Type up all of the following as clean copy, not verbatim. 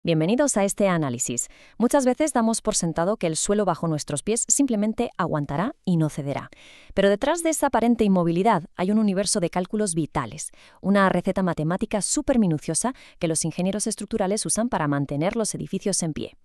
Bienvenidos a este análisis. Muchas veces damos por sentado que el suelo bajo nuestros pies simplemente aguantará y no cederá. Pero detrás de esa aparente inmovilidad hay un universo de cálculos vitales, una receta matemática súper minuciosa que los ingenieros estructurales usan para mantener los edificios en pie.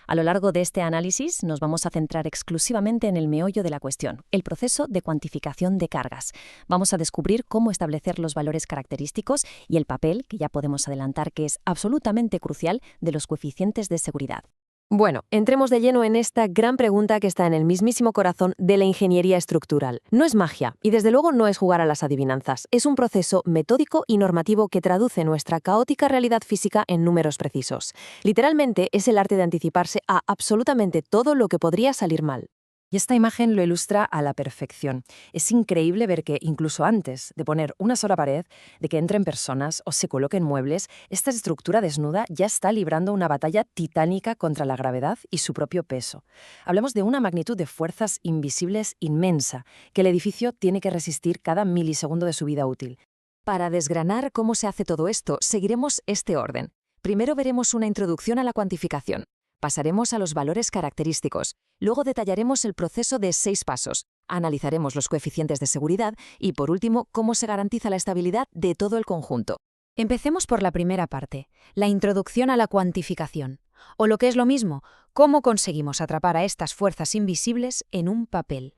A lo largo de este análisis nos vamos a centrar exclusivamente en el meollo de la cuestión, el proceso de cuantificación de cargas. Vamos a descubrir cómo establecer los valores característicos y el papel, que ya podemos adelantar que es absolutamente crucial, de los coeficientes de seguridad. Bueno, entremos de lleno en esta gran pregunta que está en el mismísimo corazón de la ingeniería estructural. No es magia y desde luego no es jugar a las adivinanzas. Es un proceso metódico y normativo que traduce nuestra caótica realidad física en números precisos. Literalmente es el arte de anticiparse a absolutamente todo lo que podría salir mal. Y esta imagen lo ilustra a la perfección. Es increíble ver que, incluso antes de poner una sola pared, de que entren personas o se coloquen muebles, esta estructura desnuda ya está librando una batalla titánica contra la gravedad y su propio peso. Hablamos de una magnitud de fuerzas invisibles inmensa, que el edificio tiene que resistir cada milisegundo de su vida útil. Para desgranar cómo se hace todo esto, seguiremos este orden. Primero veremos una introducción a la cuantificación. Pasaremos a los valores característicos. Luego detallaremos el proceso de 6 pasos. Analizaremos los coeficientes de seguridad y, por último, cómo se garantiza la estabilidad de todo el conjunto. Empecemos por la primera parte, la introducción a la cuantificación. O lo que es lo mismo, cómo conseguimos atrapar a estas fuerzas invisibles en un papel.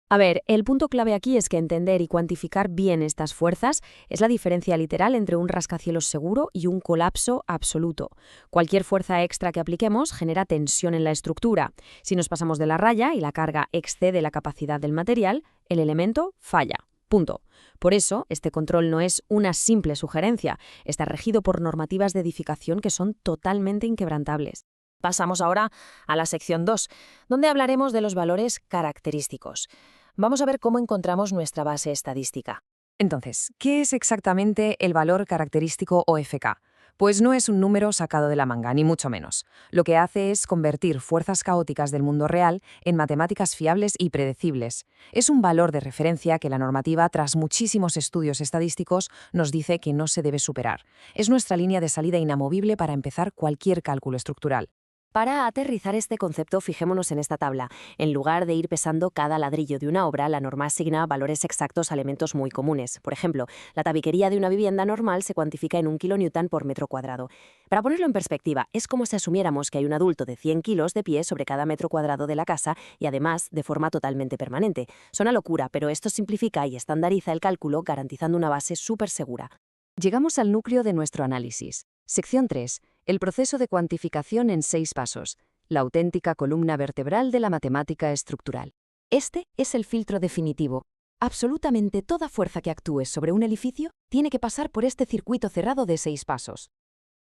A ver, el punto clave aquí es que entender y cuantificar bien estas fuerzas es la diferencia literal entre un rascacielos seguro y un colapso absoluto. Cualquier fuerza extra que apliquemos genera tensión en la estructura. Si nos pasamos de la raya y la carga excede la capacidad del material, el elemento falla. Punto. Por eso, este control no es una simple sugerencia, está regido por normativas de edificación que son totalmente inquebrantables. Pasamos ahora a la sección 2, donde hablaremos de los valores característicos. Vamos a ver cómo encontramos nuestra base estadística. Entonces, ¿qué es exactamente el valor característico o FK? Pues no es un número sacado de la manga, ni mucho menos. Lo que hace es convertir fuerzas caóticas del mundo real en matemáticas fiables y predecibles. Es un valor de referencia que la normativa, tras muchísimos estudios estadísticos, nos dice que no se debe superar. Es nuestra línea de salida inamovible para empezar cualquier cálculo estructural. Para aterrizar este concepto, fijémonos en esta tabla. En lugar de ir pesando cada ladrillo de una obra, la norma asigna valores exactos a elementos muy comunes. Por ejemplo, la tabiquería de una vivienda normal se cuantifica en 1 kilonewton por metro cuadrado. Para ponerlo en perspectiva, es como si asumiéramos que hay un adulto de 100 kilos de pie sobre cada metro cuadrado de la casa y además de forma totalmente permanente. Suena locura, pero esto simplifica y estandariza el cálculo, garantizando una base súper segura. Llegamos al núcleo de nuestro análisis. Sección 3. El proceso de cuantificación en 6 pasos. La auténtica columna vertebral de la matemática estructural. Este es el filtro definitivo. Absolutamente toda fuerza que actúe sobre un edificio tiene que pasar por este circuito cerrado de 6 pasos.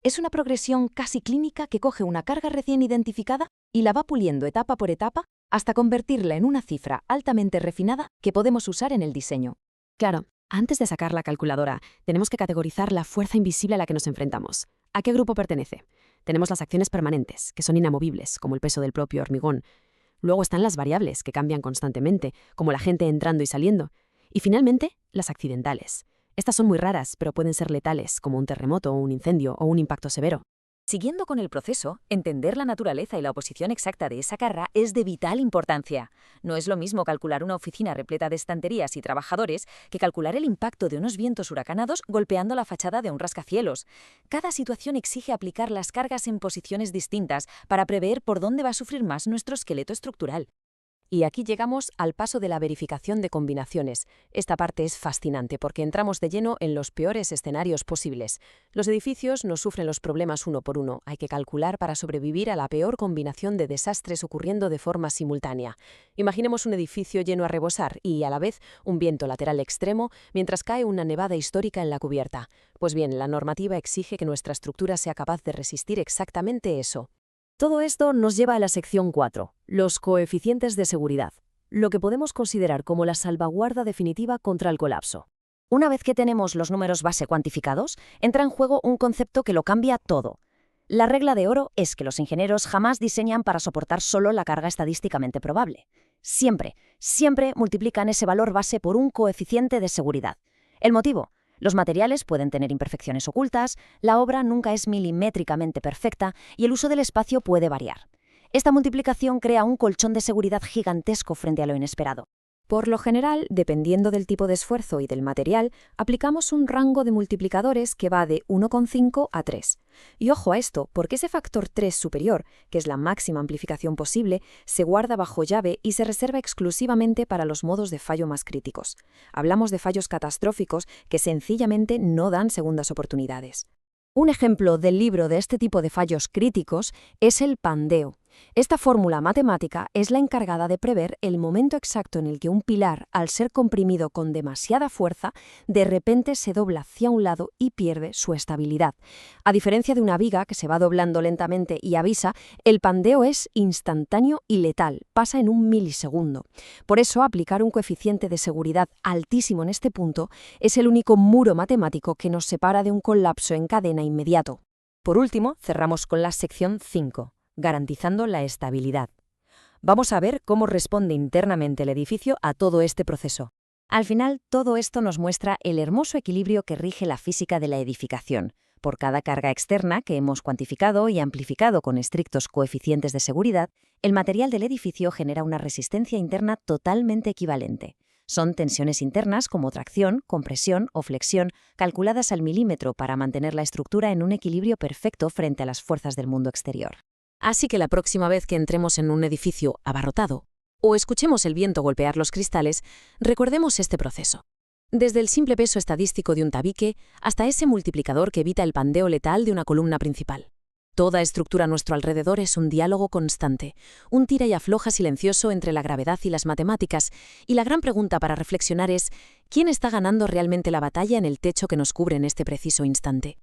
Es una progresión casi clínica que coge una carga recién identificada y la va puliendo etapa por etapa hasta convertirla en una cifra altamente refinada que podemos usar en el diseño. Claro, antes de sacar la calculadora, tenemos que categorizar la fuerza invisible a la que nos enfrentamos. ¿A qué grupo pertenece? Tenemos las acciones permanentes, que son inamovibles, como el peso del propio hormigón. Luego están las variables, que cambian constantemente, como la gente entrando y saliendo. Y finalmente, las accidentales. Estas son muy raras, pero pueden ser letales, como un terremoto, un incendio o un impacto severo. Siguiendo con el proceso, entender la naturaleza y la oposición exacta de esa carga es de vital importancia. No es lo mismo calcular una oficina repleta de estanterías y trabajadores que calcular el impacto de unos vientos huracanados golpeando la fachada de un rascacielos. Cada situación exige aplicar las cargas en posiciones distintas para prever por dónde va a sufrir más nuestro esqueleto estructural. Y aquí llegamos al paso de la verificación de combinaciones. Esta parte es fascinante porque entramos de lleno en los peores escenarios posibles. Los edificios no sufren los problemas uno por uno. Hay que calcular para sobrevivir a la peor combinación de desastres ocurriendo de forma simultánea. Imaginemos un edificio lleno a rebosar y, a la vez, un viento lateral extremo mientras cae una nevada histórica en la cubierta. Pues bien, la normativa exige que nuestra estructura sea capaz de resistir exactamente eso. Todo esto nos lleva a la sección 4, los coeficientes de seguridad, lo que podemos considerar como la salvaguarda definitiva contra el colapso. Una vez que tenemos los números base cuantificados, entra en juego un concepto que lo cambia todo. La regla de oro es que los ingenieros jamás diseñan para soportar solo la carga estadísticamente probable. Siempre multiplican ese valor base por un coeficiente de seguridad. El motivo: Los materiales pueden tener imperfecciones ocultas, la obra nunca es milimétricamente perfecta y el uso del espacio puede variar. Esta multiplicación crea un colchón de seguridad gigantesco frente a lo inesperado. Por lo general, dependiendo del tipo de esfuerzo y del material, aplicamos un rango de multiplicadores que va de 1,5 a 3. Y ojo a esto, porque ese factor 3 superior, que es la máxima amplificación posible, se guarda bajo llave y se reserva exclusivamente para los modos de fallo más críticos. Hablamos de fallos catastróficos que sencillamente no dan segundas oportunidades. Un ejemplo del libro de este tipo de fallos críticos es el pandeo. Esta fórmula matemática es la encargada de prever el momento exacto en el que un pilar, al ser comprimido con demasiada fuerza, de repente se dobla hacia un lado y pierde su estabilidad. A diferencia de una viga que se va doblando lentamente y avisa, el pandeo es instantáneo y letal, pasa en un milisegundo. Por eso, aplicar un coeficiente de seguridad altísimo en este punto es el único muro matemático que nos separa de un colapso en cadena inmediato. Por último, cerramos con la sección 5. Garantizando la estabilidad. Vamos a ver cómo responde internamente el edificio a todo este proceso. Al final, todo esto nos muestra el hermoso equilibrio que rige la física de la edificación. Por cada carga externa que hemos cuantificado y amplificado con estrictos coeficientes de seguridad, el material del edificio genera una resistencia interna totalmente equivalente. Son tensiones internas como tracción, compresión o flexión, calculadas al milímetro para mantener la estructura en un equilibrio perfecto frente a las fuerzas del mundo exterior. Así que la próxima vez que entremos en un edificio abarrotado o escuchemos el viento golpear los cristales, recordemos este proceso. Desde el simple peso estadístico de un tabique hasta ese multiplicador que evita el pandeo letal de una columna principal. Toda estructura a nuestro alrededor es un diálogo constante, un tira y afloja silencioso entre la gravedad y las matemáticas, y la gran pregunta para reflexionar es, ¿quién está ganando realmente la batalla en el techo que nos cubre en este preciso instante?